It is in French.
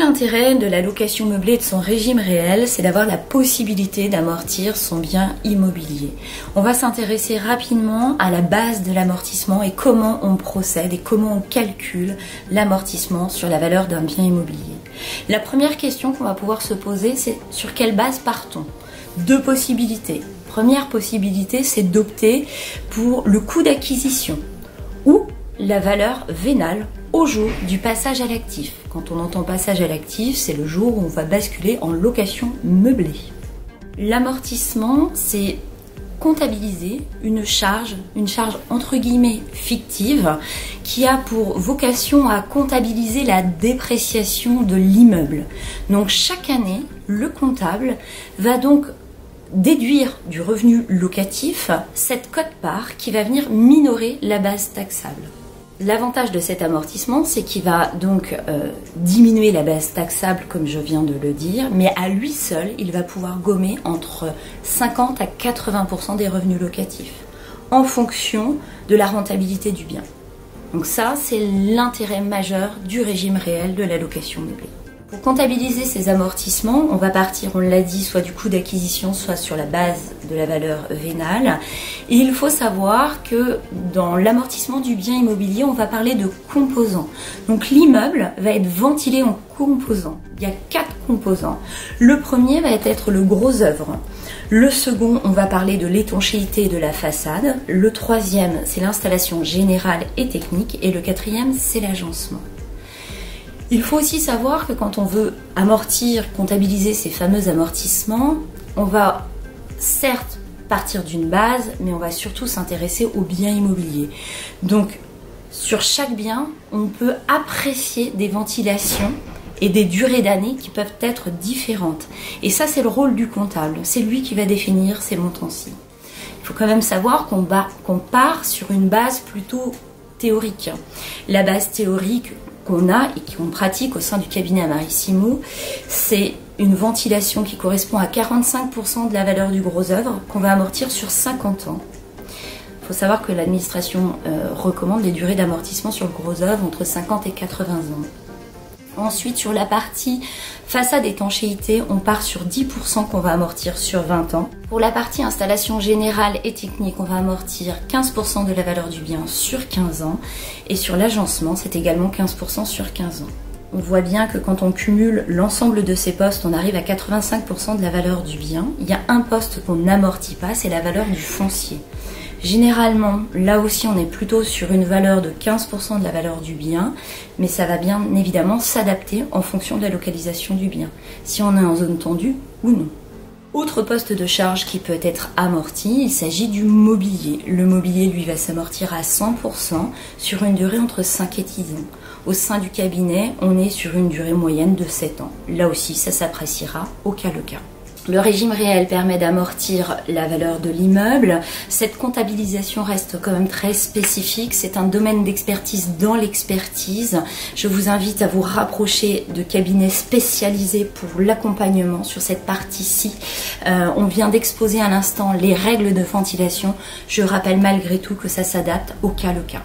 l'intérêt de la location meublée et de son régime réel, c'est d'avoir la possibilité d'amortir son bien immobilier. On va s'intéresser rapidement à la base de l'amortissement et comment on procède et comment on calcule l'amortissement sur la valeur d'un bien immobilier. La première question qu'on va pouvoir se poser, c'est sur quelle base part-on? Deux possibilités. Première possibilité, c'est d'opter pour le coût d'acquisition ou la valeur vénale au jour du passage à l'actif. Quand on entend passage à l'actif, c'est le jour où on va basculer en location meublée. L'amortissement, c'est comptabiliser une charge entre guillemets fictive qui a pour vocation à comptabiliser la dépréciation de l'immeuble. Donc chaque année, le comptable va donc déduire du revenu locatif cette quote-part qui va venir minorer la base taxable. L'avantage de cet amortissement, c'est qu'il va donc diminuer la base taxable, comme je viens de le dire, mais à lui seul, il va pouvoir gommer entre 50 à 80% des revenus locatifs, en fonction de la rentabilité du bien. Donc ça, c'est l'intérêt majeur du régime réel de la location meublée. Pour comptabiliser ces amortissements, on va partir, on l'a dit, soit du coût d'acquisition, soit sur la base de la valeur vénale. Et il faut savoir que dans l'amortissement du bien immobilier, on va parler de composants. Donc l'immeuble va être ventilé en composants. Il y a 4 composants. Le premier va être le gros œuvre. Le second, on va parler de l'étanchéité de la façade. Le troisième, c'est l'installation générale et technique. Et le quatrième, c'est l'agencement. Il faut aussi savoir que quand on veut amortir, comptabiliser ces fameux amortissements, on va certes partir d'une base, mais on va surtout s'intéresser aux biens immobiliers. Donc, sur chaque bien, on peut apprécier des ventilations et des durées d'années qui peuvent être différentes. Et ça, c'est le rôle du comptable. C'est lui qui va définir ces montants-ci. Il faut quand même savoir qu'on part sur une base plutôt théorique. La base théorique qu'on a et qu'on pratique au sein du cabinet Amarissimo, c'est une ventilation qui correspond à 45% de la valeur du gros œuvre qu'on va amortir sur 50 ans. Il faut savoir que l'administration recommande les durées d'amortissement sur le gros œuvre entre 50 et 80 ans. Ensuite, sur la partie façade étanchéité, on part sur 10% qu'on va amortir sur 20 ans. Pour la partie installation générale et technique, on va amortir 15% de la valeur du bien sur 15 ans. Et sur l'agencement, c'est également 15% sur 15 ans. On voit bien que quand on cumule l'ensemble de ces postes, on arrive à 85% de la valeur du bien. Il y a un poste qu'on n'amortit pas, c'est la valeur du foncier. Généralement, là aussi, on est plutôt sur une valeur de 15% de la valeur du bien, mais ça va bien évidemment s'adapter en fonction de la localisation du bien, si on est en zone tendue ou non. Autre poste de charge qui peut être amorti, il s'agit du mobilier. Le mobilier, lui, va s'amortir à 100% sur une durée entre 5 et 10 ans. Au sein du cabinet, on est sur une durée moyenne de 7 ans. Là aussi, ça s'appréciera au cas le cas. Le régime réel permet d'amortir la valeur de l'immeuble. Cette comptabilisation reste quand même très spécifique. C'est un domaine d'expertise dans l'expertise. Je vous invite à vous rapprocher de cabinets spécialisés pour l'accompagnement sur cette partie-ci. On vient d'exposer à l'instant les règles de ventilation. Je rappelle malgré tout que ça s'adapte au cas le cas.